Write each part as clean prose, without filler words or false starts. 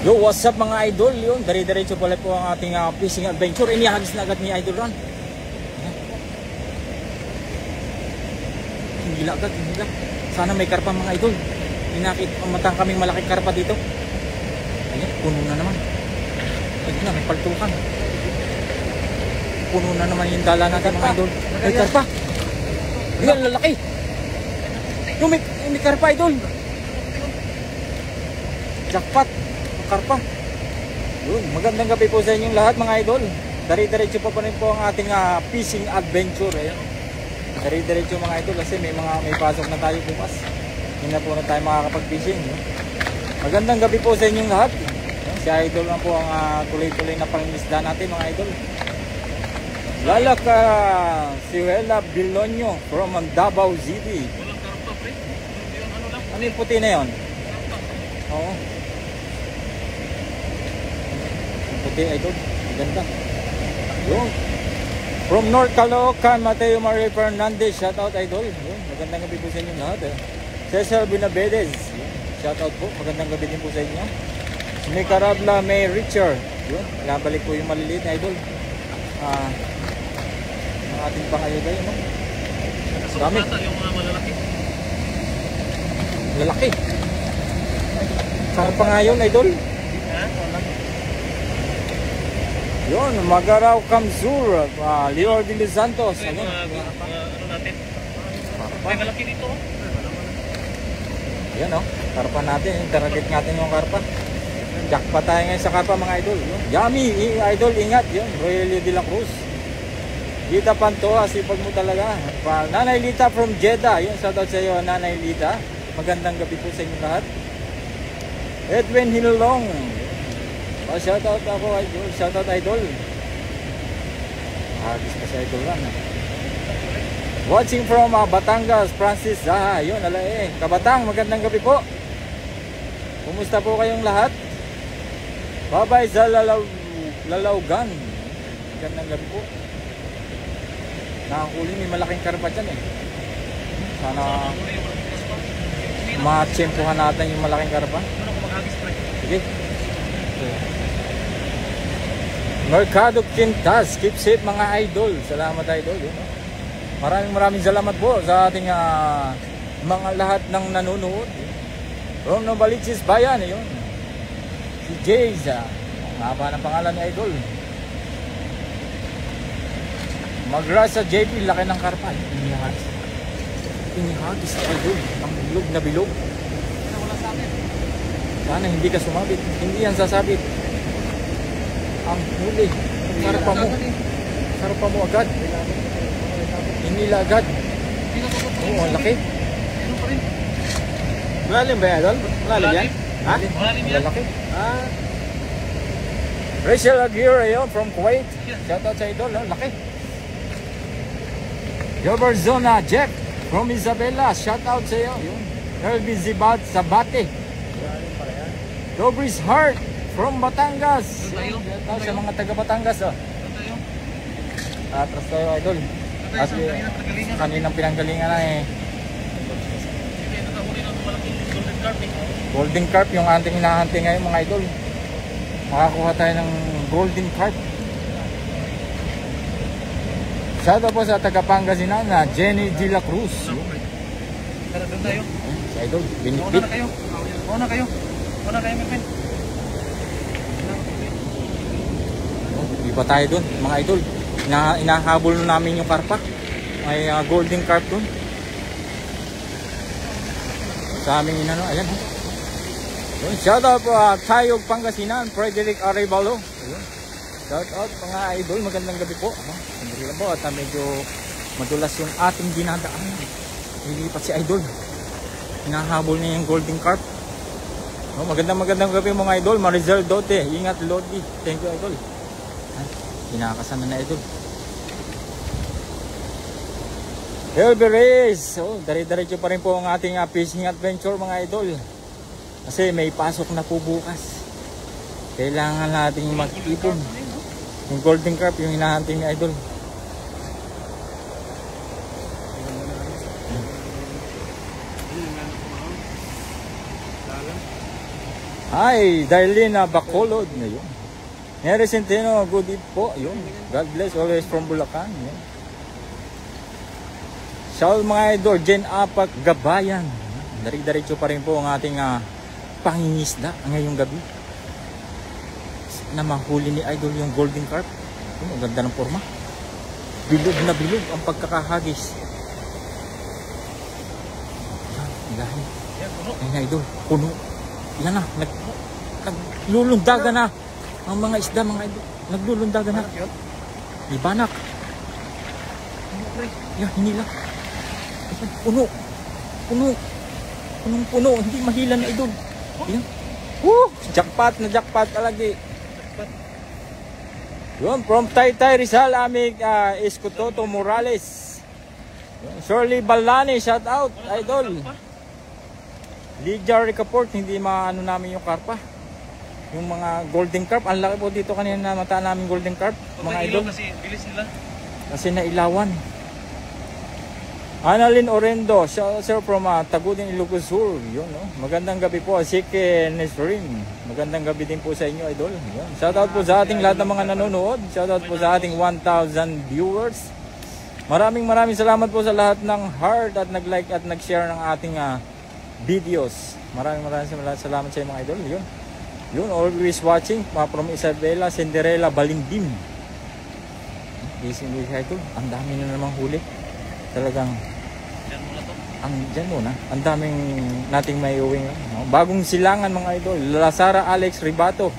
Yo, what's up mga idol? Yun, dari-diretso pala po ang ating fishing adventure. Inihagis na agad ni Idol Ron. Hindi na agad, hindi na. Sana may karpa mga idol. Inakit, matang kaming malaking karpa dito. Ayan, puno na naman. Ayun na, may paltukan. Puno na naman yung dala natin mga idol. May karpa. Ayan, lalaki. Yung may karpa idol. Jackpot. Karpa. Yun, magandang gabi po sa inyong lahat mga idol. Dari-diretso pa rin po ang ating fishing adventure. Ayan. Dari-diretso mga idol kasi may pasok na tayo bukas. Hindi na po na tayo makakapag-fishing. Magandang gabi po sa inyong lahat. Si Idol lang po ang tuloy-tuloy na pangingisda natin mga idol. Lalaka Sihuela Bilonyo from Davao City. Ano yung puti na yun? Oo. Puti idol, maganda. Yun. From North Caloocan, Mateo Marie Fernandez, shout out idol. Yun. Magandang gabi po sa inyo lahat. Cesar Binabedes, shout out po. Magandang gabi din po sa inyo. Nicaragua May Richard. Yun. Nabalik po yung maliliit na idol. Ang ating pangayuda yun. No? Dami. Yung malalaki. Lalaki. Saan pa nga yun idol? Yun, Magaraw Kamsur, Leor de los Santos. Ano natin? May malaki dito. Yan o, karpa natin. Target natin yung karpa. Jackpot tayo ngayon sa karpa mga idol. Yummy, idol, ingat. Yun, Rogelio de la Cruz. Lita Pantoa, sipag mo talaga. Nanay Lita from Jeddah. Yun, shoutout sa iyo, Nanay Lita. Magandang gabi po sa inyo lahat. Edwin Hilong. Shoutout ako idol, shoutout idol. Hagis pa si Idol Ron. Watching from Batangas, Francis Zaha. Yun, Kabatang, magandang gabi po. Kumusta po kayong lahat? Bye-bye sa Lalaugan. Magandang gabi po. Nakakuli, may malaking karpa dyan eh. Sana ma-tsempuhan natin yung malaking karpa. Sige. Mercado Quintas, keep safe mga idol. Salamat idol. Yun, no? Maraming salamat po sa ating mga lahat ng nanonood. From Novaliches Bayan, yun. Si Jays, ang haba ng pangalan ni idol. Magrasa JP, laki ng karpa. Inihagis na idol. Ang bilog na bilog. Sana hindi ka sumabit. Hindi yan sasabit. Ang huli, karpa mo agad. Hinila agad. Oo, ang laki. Malalim ba yan, Idol? Malalim yan? Ha? Malalim yan. Laki. Rachel Aguirre yun from Kuwait. Shoutout sa Idol, laki. Gilbert Zona Jack from Isabela. Shoutout sa iyo. Herbie Zibat Sabate. Dobris Heart from Batangas. Sa mga taga Batangas. Atras tayo idol. Kasi kaninang pinanggalingan na eh. Golden carp yung ating hinahante ngayon mga idol. Makakuha tayo ng golden carp. Shoutout po sa taga Pangasinan na Jenny de la Cruz. Si idol, binitbit. Una kayo, my friend. Iba tayo dun mga idol. Inahabol namin yung karpa. May golden carp dun. Sa aming inano, ayan. Shout out po Tayog Pangasinan, Frederick Arevalo. Shout out mga idol, magandang gabi po. Sandali lang po at medyo madulas yung ating dinadaan. Nilipat si idol. Inahabol niya yung golden carp. Magandang gabi mga idol. Marizal Dote, ingat Lodi. Thank you idol. Kinakasama na idol. Helby Reyes. Dari-diretso pa rin po ang ating fishing adventure mga idol. Kasi may pasok na po bukas. Kailangan nating mag-ipon. Yung golden carp yung hinahunting ni idol. Hi, Darlene Bacolod. Ayun. Neri Centeno, good eve po. Ayun. God bless, always from Bulacan. Ayun. Shout mga idol, Jen Apak Gabayan. Dari-diretso pa rin po ang ating pangingisda ngayong gabi. Na mahuli ni idol yung golden carp. Ayun, ang ganda ng forma. Bilog na bilog ang pagkakahagis. Yan, ayun idol, puno. Yan na, naglulundagan na ang mga isda mga idol. Naglulundagan na. Ibanak. Yan, hinila. Puno. Punong-puno. Hindi mahila na idol. Yan. Jackpot na jackpot palagi. Yun, from Taytay Rizal, aming Escototo Morales. Yun, Shirley Balani, shout out, idol. Lydia Ricaport, hindi maano namin yung karpa. Yung mga golden carp, ang laki po dito kanina na mata namin golden carp, mga idol. Kasi bilis nila. Kasi nailawan. Annalyn Orendo, shout out sir from Tagudin, Ilocos Sur. Yun, no? Magandang gabi po, Sike Nesrin. Magandang gabi din po sa inyo, idol. Yun. Shout out po sa ating lahat ng mga nanonood. Shout out po sa ating 1,000 viewers. Maraming salamat po sa lahat ng heart at nag-like at nag-share ng ating videos. Maraming salamat sa inyo mga idol. Yun, always watching from Isabela, Cinderella, Balindim. Busy idol. Ang dami na namang huli. Talagang dyan muna. Ang daming nating may uwing. No? Bagong silangan mga idol. Lazara Alex Ribato.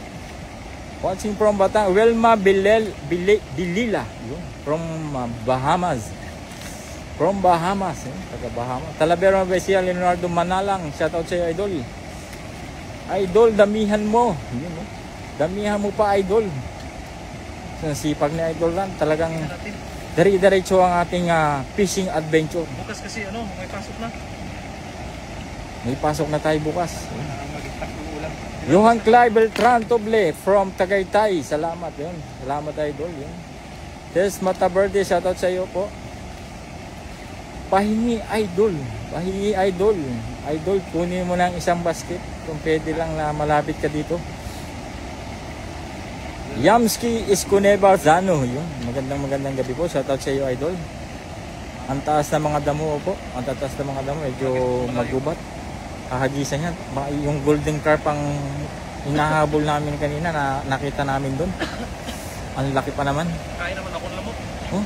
Watching from Batang. Wilma Bilila. Yun. From Bahamas. From Bahamas. Taga Bahamas. Talavera Besia Leonardo Manalang. Shoutout sa iyo idol. Idol, damihan mo. Yun, no? Damihan mo pa idol. Sa sipag ni idol lang. Talagang dari-diretso ang ating fishing adventure. Bukas kasi may pasok na. May pasok na tayo bukas. Johan Clay Beltran Toble from Tagaytay. Salamat yun. Salamat idol yun. Des Mataverde, shoutout sa iyo po. Pahingi idol. Idol, kunin mo ng isang basket. Kung pwede lang na malapit ka dito. Yamski Iskuneba Zano. Yun. Magandang gabi po. Shoutout sa iyo idol. Ang taas na mga damo po. Ang taas na mga damo. Medyo magubat. Kahagisan yan. Yung golden carp ang hinahabol namin kanina na nakita namin doon. Ang laki pa naman. Kain naman ako ng lamok. Oh,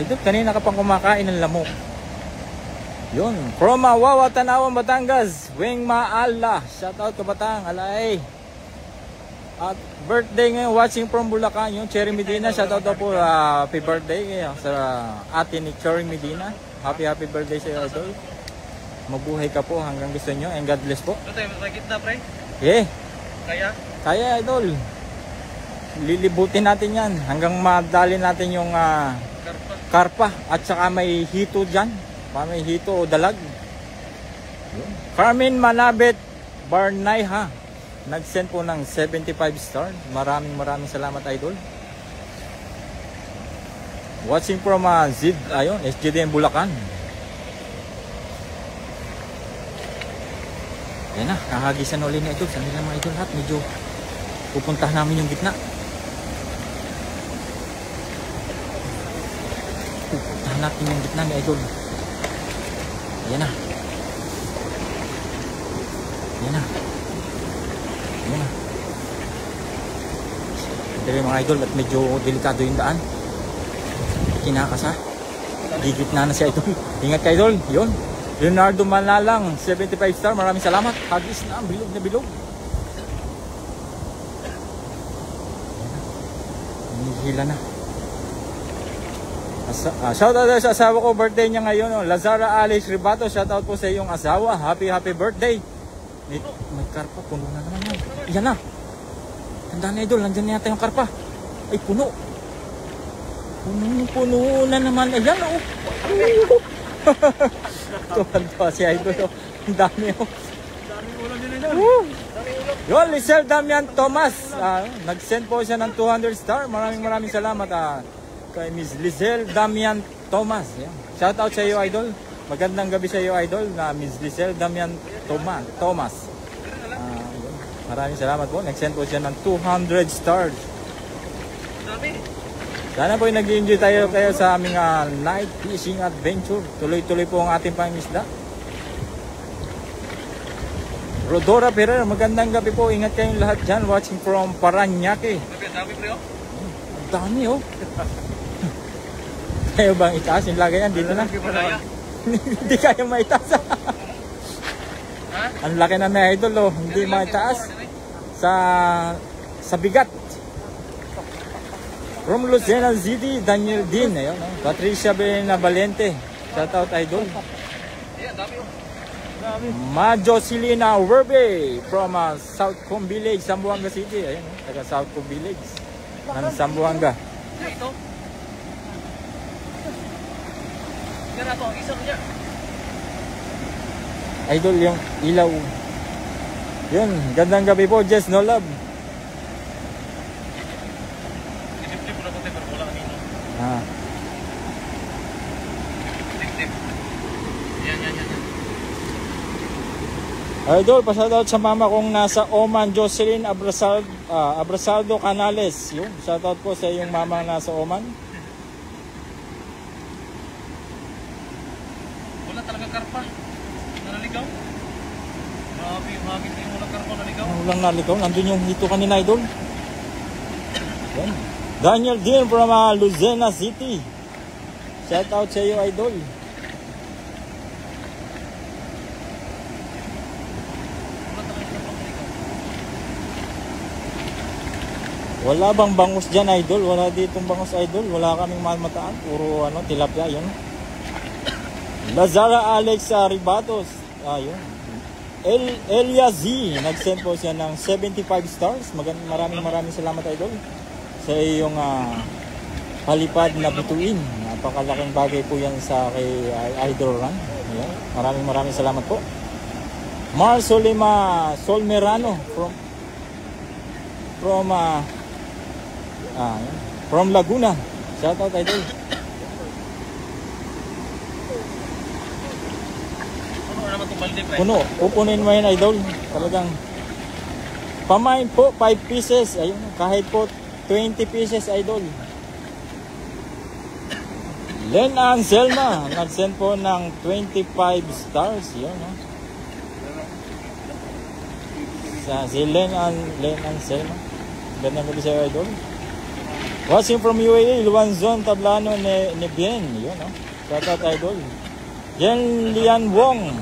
idol, kanina ka pang kumakain ng lamok. Yun. From Wawa Tanawan, Batangas. Weng Maala. Shoutout ka Batang. Alay. At birthday ngayon, watching from Bulacan, yung Cherry Medina, shoutout po, happy birthday sa atin ni Cherry Medina. Happy birthday sa iyo, idol. Mabuhay ka po hanggang gusto nyo, and God bless po. Ito tayo, magkakit na, pre? Yeah. Kaya, idol. Lilibutin natin yan hanggang madali natin yung karpa at saka may hito dyan. May hito o dalag. Carmen Manabet Barnayha. Nag-send po ng 75 star. Maraming salamat idol. Watching from Zid, ayun, SJDM Bulacan. Yan na, kahagisan ulit na ito. Sa nila mga idol lahat, medyo pupuntahan namin yung gitna. Pupuntahan natin yung gitna ni idol. Yan na. Dali mga idol at medyo delikado yung daan. Kinakasa. Gigit na si idol. Ingat ka idol. Yun. Leonardo Manalang, 75 star. Maraming salamat. Hagis na. Bilog na bilog. Hila na. Shoutout sa asawa ko. Birthday niya ngayon. Lazara Alice Ribato. Shoutout po sa iyong asawa. Happy birthday. May karpa. Puno na naman yan. Yan na. Tandaan na idol, nandyan na yata yung karpa. Ay, puno. Puno na naman. Ayan, oh. Tuwan-tuwa si idol, oh. Ang dami, oh. Daming ulam din idol. Yun, Lisel Damian Thomas. Nag-send po siya ng 200 star. Maraming salamat kay Miss Lisel Damian Thomas. Yeah. Shout out sa iyo, idol. Magandang gabi sa iyo, idol, na Miss Lisel Damian Thomas. Maraming salamat po. Nag-send po siya ng 200 stars. Dami. Sana po nag-enjoy kayo sa aming night fishing adventure. Tuloy-tuloy po ang ating pangisda. Rodora Ferrer, magandang gabi po. Ingat kayong lahat dyan. Watching from Paranaque. Dami pre oh. Ang dami oh. Kayo bang itaas yung lagay yan? Dito na. Kaya. Hindi kaya maitaas. Ha? Ang laki na na idol oh. Hindi maitaas. Sa bigat. From Lucena City, Daniel Dean. Ayun, oh. Patricia Belena Valente. Shout out idol. Yeah, dami oh. Ma Jocelina Werbe from South Combe Village, Zamboanga City. Ayun, oh. Taga South Combe Village. Ng Zamboanga. Ito. Kaya to, isa niya. Idol yung ilaw. Yun, gandang gabi po, Jess No Love. Isip-isip ko na puti pero wala kanino. Ah. Tip-tip. Yan. Idol, pa-shoutout sa mama kong nasa Oman, Jocelyn Abrasaldo Canales. Yun, shoutout po sa iyong mama nasa Oman. Wala talaga karpa. Naligaw. Grabe, mahagit yung walang karpa naligaw. Walang naligaw, nandun yung hito kanina idol. Yan. Daniel Dean from Lucena City. Shoutout sa iyo idol. Wala bang bangus dyan idol? Wala ditong bangus idol. Wala kaming mamataan. Puro tilapia yun. Lazara Alex Ribatos. Ayun. Elia Z. Nag-send po siya ng 75 stars. Maraming salamat idol. Sa iyong palipad na bituin. Napakalaking bagay po yan sa kay Idol Run. Ayan. Maraming salamat po. Mar Solmerano from Laguna. Shout out idol. Ano naman itong balde pre? Puno. Pupunin mo yan idol. Talagang pamain po 5 pieces. Ayun. Kahit po 20 pieces idol. Len Anselma. Nag-send po ng 25 stars. Yun. Si Len Anselma. Gandang gabi sa'yo idol. Watching from UAE, Luanzon, Tablano, Nebien. Yun, no? Shout out idol. Jen Lian Wong.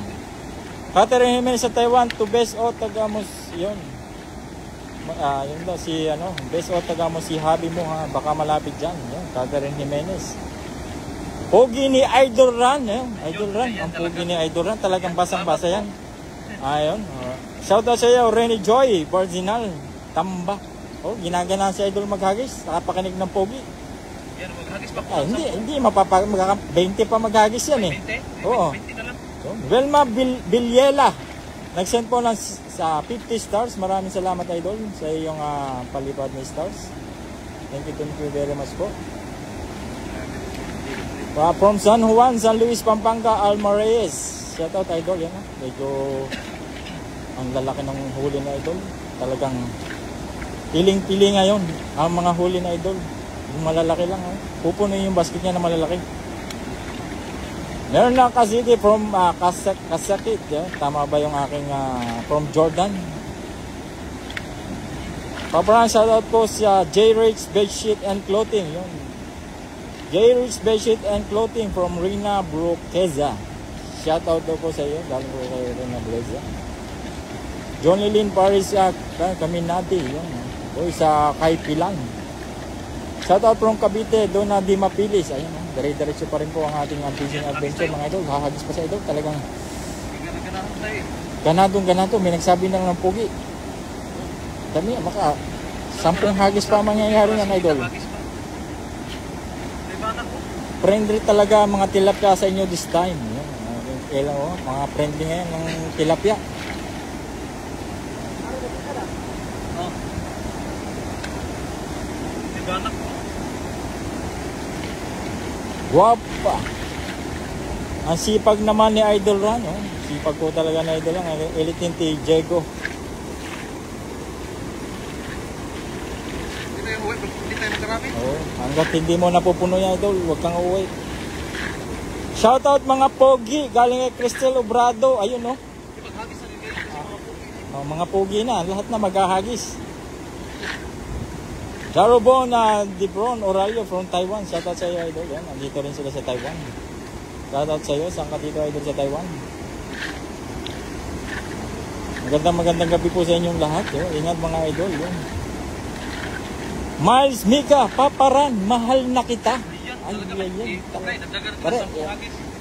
Catherine Jimenez sa Taiwan to Best O Tagamus. Yun. Yun daw si Best O Tagamus si Habi mo ha. Baka malapit dyan. Yun, Catherine Jimenez. Pogi ni Idol Run. Idol Run. Ang pogi ni Idol Run. Talagang basang-basa yan. Ayun. Shout out sa iyo, Renny Joy, Virginal, Tamba. Oh, ginagana si Idol maghagis, nakapakinig ng pogi. Yan, maghagis pa po. Hindi 20 pa maghagis yan eh. 20? Oo. 20 na lang. So, Velma Bilyela, nag-send po ng sa 50 stars. Maraming salamat Idol sa iyong palipad na stars. Thank you very much po. From San Juan, San Luis, Pampanga, Alma Reyes. Shout out Idol, yan medyo ang lalaki ng huli na Idol. Talagang piling-pili ngayon ang mga huli na idol. Yung malalaki lang. Pupuno yung basket niya na malalaki. Meron na kasi from Kasakit. Tama ba yung aking from Jordan? Paparang shoutout po sa J-Rix Bedsheet and Clothing. Yun. J-Rix Bedsheet and Clothing from Rina Broqueza. Shoutout daw po sa iyo. Galing po kay Rina Broqueza. Johnny Lynn Paris Caminati. Yun. O sa Kaipilan. Shoutout from Cavite, doon na di mapilis. Ayun, dire-diretso pa rin po ang ating fishing adventure mga idol. Hahagis pa sa idol. Talagang ganado. May nagsabi na ng pugi. Dami, maka 10 hagis pa mangyayari ng idol. Friendly talaga mga tilapia sa inyo this time. Mga friendly ngayon ng tilapia. Guwapa. Ang sipag naman ni Idol Run. Sipag po talaga na Idol Run. Elitinti Diego. tayo magkarami. Oo, hanggat hindi mo napupuno yan, idol, huwag kang uuwi. Shoutout mga pogi, galing kay Cristel Obrado. Ayun, no? Ipaghagis na rin kayo kasi mga pogi. Oh, mga pogi na, lahat na maghahagis. Jarobon na Debron Orario from Taiwan. Shoutout sa iyo, idol. Yan, nandito rin sila sa Taiwan. Shoutout sa iyo, saan ka dito, idol, sa Taiwan? Magandang gabi po sa inyong lahat. Ingat mga idol. Yun. Miles Mika, Paparan, mahal na kita. Ay, yan. Pare,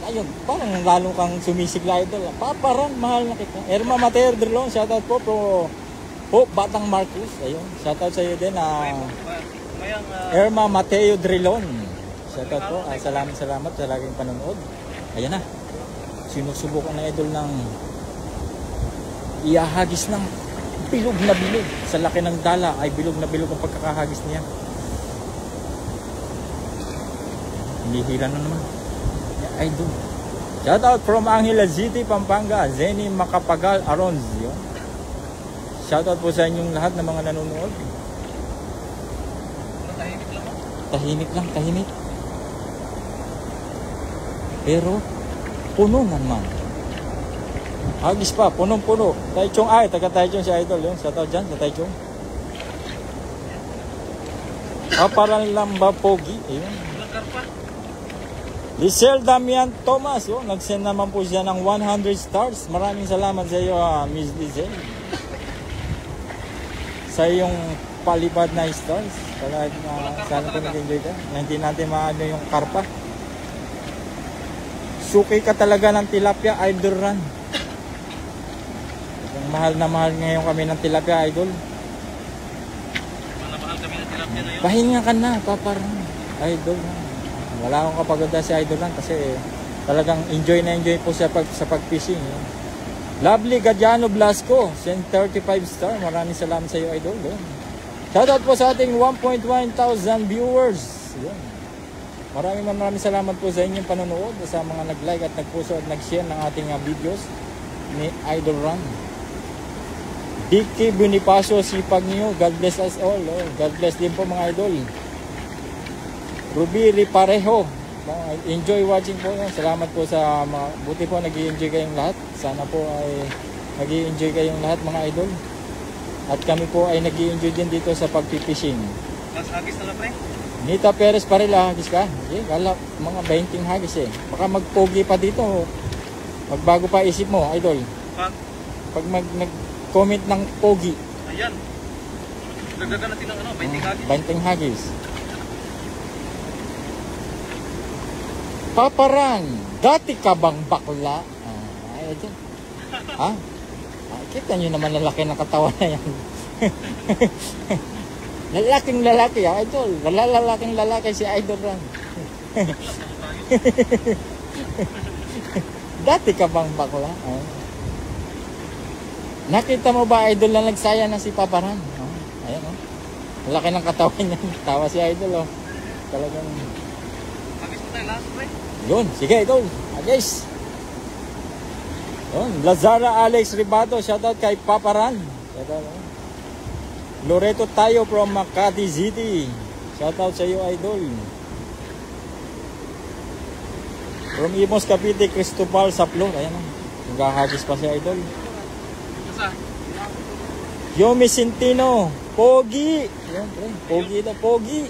ayun, parang lalo kang sumisigla, idol. Paparan, mahal na kita. Erma Mateo Drilon, shoutout po po Batang Marcos. Ayun, shoutout sa iyo din. Erma Mateo Drilon. Shoutout po. Salamat sa laging panonood. Ayan na. Sinusubukan ng idol ng iahagis ng bilog na bilog. Sa laki ng dala ay bilog na bilog ang pagkakahagis niya. Hinihila na naman. Idol. Shout out from Angela City, Pampanga. Zeni Makapagal Aronzio. Shout out po sa inyong lahat ng mga nanonood. Tahimik lang, tahimik. Pero puno naman. Hagis pa, punong-puno. Taichung ay, taga Taichung si idol yun. Shout out dyan, sa Taichung. Parang lamba pogi. Ayun. Lisel Damian Thomas, yun. Nag-send naman po siya ng 100 stars. Maraming salamat sa iyo, Miss Lisel. Sa iyong palipad na stars. Sana po nag-enjoy ka. Na hindi natin maano yung karpa. Suki ka talaga ng tilapia, Idol Run. Mahal na mahal ngayon kami ng tilapia, idol. Mahal kami ng tilapia na yun. Pahinga ka na, Paparan. Idol. Wala akong kapagoda si idol lang kasi talagang enjoy na enjoy po sa pag-fishing. Lovely Gadiano Blasco, send 35 star. Maraming salamat sa iyo, idol. Shoutout po sa ating 1.1 thousand viewers. Maraming salamat po sa inyong panonood, sa mga nag-like at nag-puso at nag-share ng ating videos ni Idol Run. Dicky Bonifacio, sipag niyo. God bless us all. God bless din po mga idol. Ruby Riparejo. Enjoy watching po. Salamat po sa buti po nag-i-enjoy kayong lahat. Sana po ay nag-i-enjoy kayong lahat mga idol. At kami po ay nag-i-enjoy din dito sa pagpipishing. Mas hagis na lang, pre? Nita Perez Parela, hagis ka? Kala mga 20 hagis eh. Baka magpogi pa dito. Magbago pa isip mo, idol. Pag nag-comment ng pogi. Ayan. Dagdagan natin ng 20 hagis. 20 hagis. Paparan, dati ka bang bakla? Ay, dyan. Ha? Kita nyo naman lalaki ng katawan na yan. Lalaking lalaki, idol. Lalaking lalaki si Idol Run. Dati ka bang bakla? Nakita mo ba, idol, na nagsaya na si Paparan? Ayan, laki ng katawan niya. Tawa si idol, talagang... Hagis mo tayo last, pre? Yun, sige, idol. Guys. Yun, Lazara Alex Ribado, shoutout kay Paparan. Shoutout, Loreto tayo from Makati City. Shoutout sa iyo, idol. From Imos Cavite, Cristobal Saplor. Ayan, naghahagis pa si idol. Yomi Centino, Pogi. Yan, pre. Pogi na, Pogi.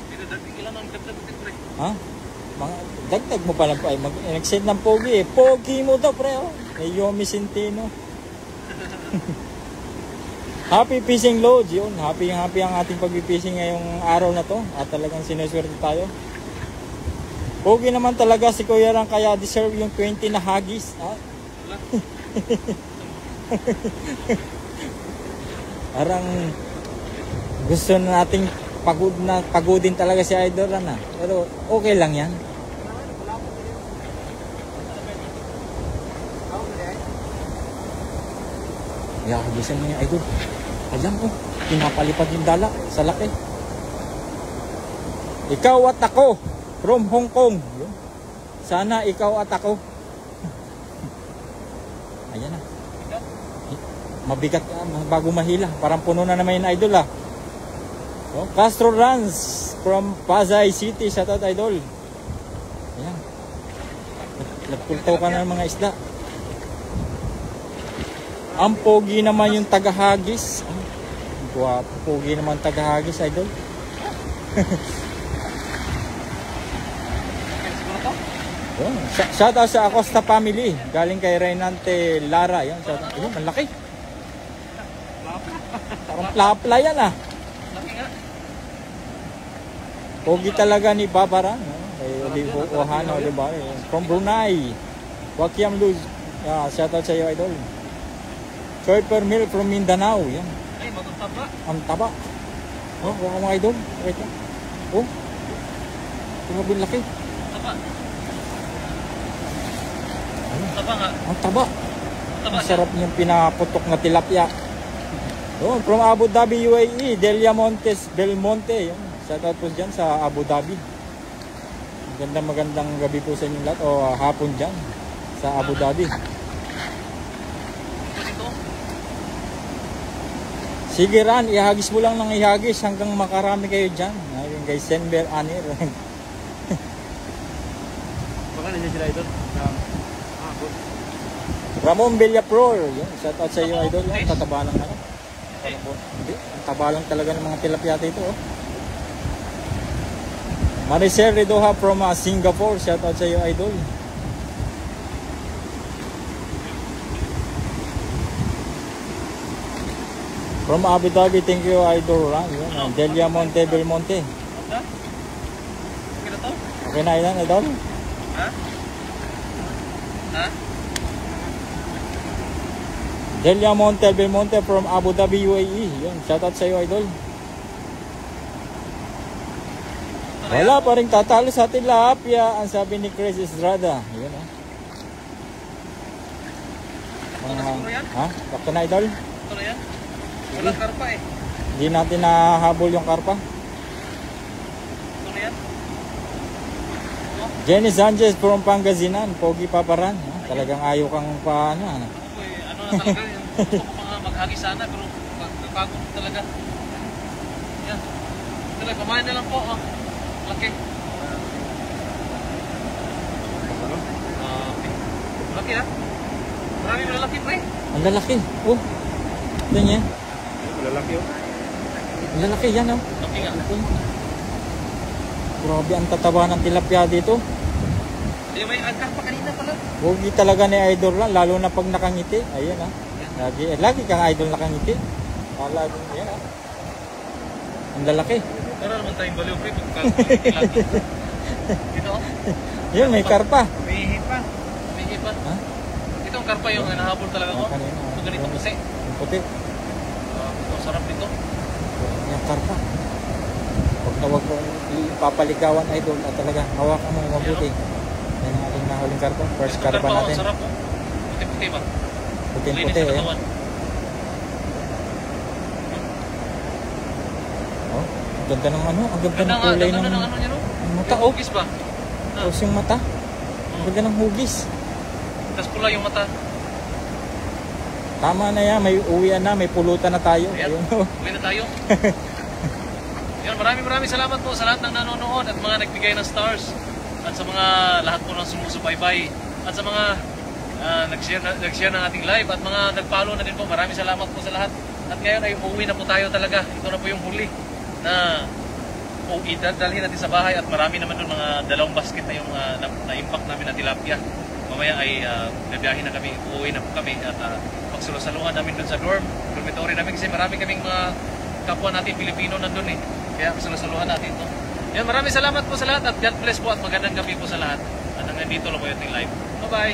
Ha? Mga, dagdag mo pala pa. Nag-send ng Pogi eh. Pogi mo daw, pre. Yomi Centino. Happy fishing loads. Yun. Happy ang ating pag-fishing ngayong araw na to. At talagang sinuswerte tayo. Pogi naman talaga si Kuya Rang, kaya deserve yung 20 na hagis. Ha? Parang gusto na nating pagodin talaga si Idol Run. Pero okay lang yan. Hagisan mo yung idol. Alam ko, pinapalipad yung dala sa laki. Ikaw at ako from Hong Kong. Sana ikaw at ako. Ayan na. Mabigat bago mahila. Parang puno na naman yung idol. Castro Runs. from Pasay City. Shoutout idol. Ayan. Nagpultaw ka na ng mga isda. Ang pogi naman yung tagahagis. Guwapo, pogi naman tagahagis idol. Yun. Shoutout sa Acosta family. Galing kay Reynante Lara. Yan, shoutout. Yun, ang laki. Parang plapla yan ah. Laki nga. Pogi talaga ni Babaran. Olivo Ohana Olivari. From Brunei. Wakiam Luz. Shoutout sa iyo idol. Choy Permil from Mindanao. Yan. Ay, magtaba. Ang taba. Oh, wala mga idol. Wait lang. Oh. Grabe laki. Taba. Taba nga. Ang taba. Taba Ang sarap niyang pinaputok na tilapia. Oh, from Abu Dhabi, UAE, Delia Montes, Belmonte. Yun. Shoutout po dyan sa Abu Dhabi. Magandang gabi po sa inyo lahat. O hapon dyan sa Abu Dhabi. Ito dito. Sige Ran, ihagis mo lang ng ihagis hanggang makarami kayo dyan. Ayun kay Senber Anir. Baka nandiyan sila ito. Ramon Villapror. Yun. Shoutout sa iyo idol. Yun. Tataba lang ano. Hindi, ang taba lang talaga ng mga tilapia dito. Oh. Maricel Redoha from Singapore. Shoutout sa iyo idol. From Abu Dhabi, thank you idol Ran. Yun. Delia Monte Belmonte. Okay? Okay na to? Okay na yan idol. Ha? Ha? Delia Monte Belmonte from Abu Dhabi, UAE. Yun. Shoutout sa iyo idol. Wala pa rin tatalo sa tilapia, ang sabi ni Chris Estrada. Yun ah. Ha? Bakit na idol? Ito na yan? Walang karpa eh. Hindi natin nahabol yung karpa. Ito na yan? Jenny Sanchez from Pangasinan, Pogi Paparan. Talagang ayaw kang paano. Ano na talaga yun. Gusto ko mga maghagi sana pero pagkakagod talaga. Yan. Talaga, kumain na lang po. Oh. Laki. Laki ha? Marami malalaki pre. Ang lalaki. Oh. Ito niya. Malalaki oh. Ang lalaki yan oh. Laki nga. Grabe ang tataba ng tilapia dito. Hindi may agkak pa kanina pala. Pogi talaga ni idol lang, lalo na pag nakangiti. Ayan ah. Lagi kang idol nakangiti. Lagi yan ah. Ang lalaki. Pero naman tayong baliw pre. Pagkakilaki. Ito oh. Yun, may karpa. May hipa. May hipa. Ha? Ito ang karpa yung nahabol talaga ko. Kanina. Ito ganito kasi. Yung puti. Ang sarap nito. Yung karpa. Huwag na huwag mong ipapaligawan idol at talaga hawakan mo mabuti. Yan ang ating nahuling karpa. First karpa Ang natin. sarap oh. Puti-puti ba? Puting-puti Linis sa eh. katawan. Oh, ang ganda ng ano, ang ganda ng Ganda nga, kulay ganda ng ng ano niya no? mata May oh. hugis ba? Tapos yung mata. Ang ganda ng hugis. Tapos pula yung mata. Tama na yan, may uwian na, may pulutan na tayo. Ayan. Ayun oh. Uwi na tayo. Yan, maraming salamat po sa lahat ng nanonood at mga nagbigay ng stars at sa mga lahat po ng sumusubaybay at sa mga nag-share ng ating live at mga nag-follow na din po. Maraming salamat po sa lahat. At ngayon ay uuwi na po tayo talaga. Ito na po yung huli na dalhin natin sa bahay at marami naman doon mga 2 basket na yung na-impact namin na tilapia. Mamaya ay nabiyahin na kami, uuwi na po kami at pagsulusaluhan namin doon sa dormitory namin kasi marami kaming mga kapwa natin Pilipino nandun eh. Kaya pagsulusaluhan natin ito. Yan, maraming salamat po sa lahat at God bless po at magandang gabi po sa lahat. At hanggang dito lang po yung ating live. Bye-bye!